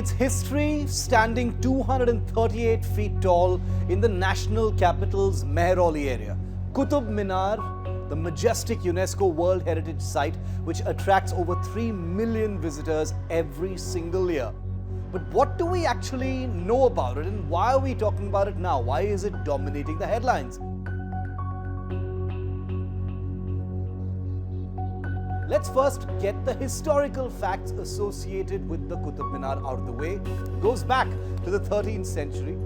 its history standing 238 feet tall in the national capital's Mehrauli area. Qutub Minar, the majestic UNESCO World Heritage Site, which attracts over 3 million visitors every single year. But what do we actually know about it, and why are we talking about it now? Why is it dominating the headlines? Let's first get the historical facts associated with the Qutub Minar out of the way. It goes back to the 13th century.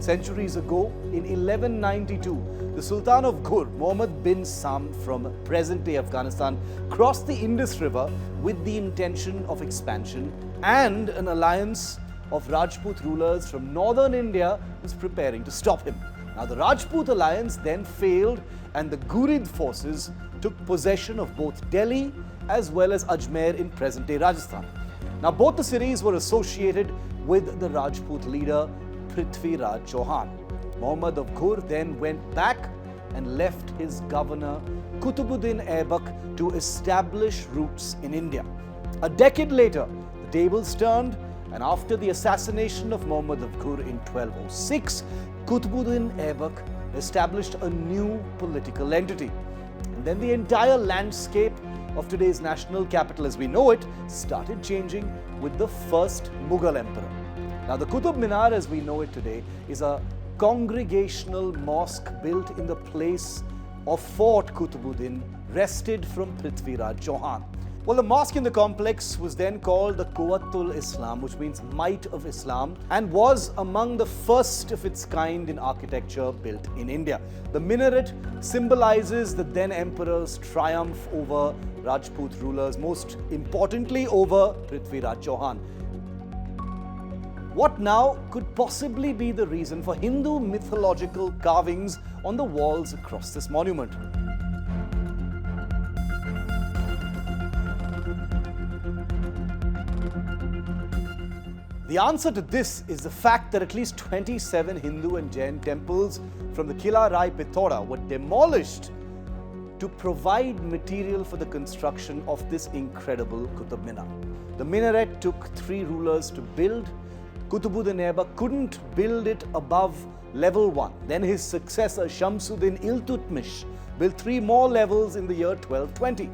Centuries ago, in 1192, the Sultan of Ghur, Muhammad bin Sam from present-day Afghanistan, crossed the Indus River with the intention of expansion, and an alliance of Rajput rulers from northern India was preparing to stop him. Now, the Rajput alliance then failed, and the Ghurid forces took possession of both Delhi as well as Ajmer in present-day Rajasthan. Now, both the cities were associated with the Rajput leader PRITHVI CHAUHAN. Muhammad of Ghur then went back and left his governor Qutbuddin Aibak to establish roots in India. A decade later, the tables turned, and after the assassination of Muhammad of Ghur in 1206, Qutbuddin Aibak established a new political entity. And then the entire landscape of today's national capital as we know it started changing with the first Mughal emperor. Now, the Qutub Minar as we know it today is a congregational mosque built in the place of Fort Qutbuddin, wrested from PRITHVI CHAUHAN. Well, the mosque in the complex was then called the Quwwatul Islam, which means might of Islam, and was among the first of its kind in architecture built in India. The minaret symbolizes the then emperor's triumph over Rajput rulers, most importantly over PRITHVI CHAUHAN. What now could possibly be the reason for Hindu mythological carvings on the walls across this monument? The answer to this is the fact that at least 27 Hindu and Jain temples from the Kila Rai Pithoda were demolished to provide material for the construction of this incredible Qutub Minar. The minaret took 3 rulers to build. Qutbuddin Aibak couldn't build it above level 1. Then his successor Shamsuddin Iltutmish built 3 more levels in the year 1220.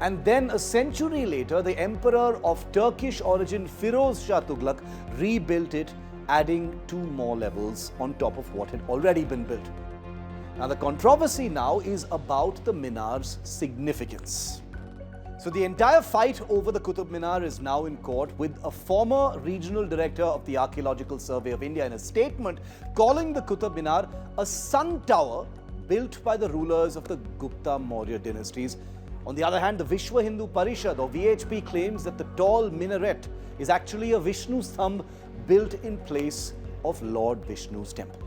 And then a century later, the emperor of Turkish origin Firoz Shah Tughlaq rebuilt it, adding 2 more levels on top of what had already been built. Now, the controversy now is about the Minar's significance. So the entire fight over the Qutub Minar is now in court, with a former regional director of the Archaeological Survey of India in a statement calling the Qutub Minar a sun tower built by the rulers of the Gupta Maurya dynasties. On the other hand, the Vishwa Hindu Parishad or VHP claims that the tall minaret is actually a Vishnu Sthamb built in place of Lord Vishnu's temple.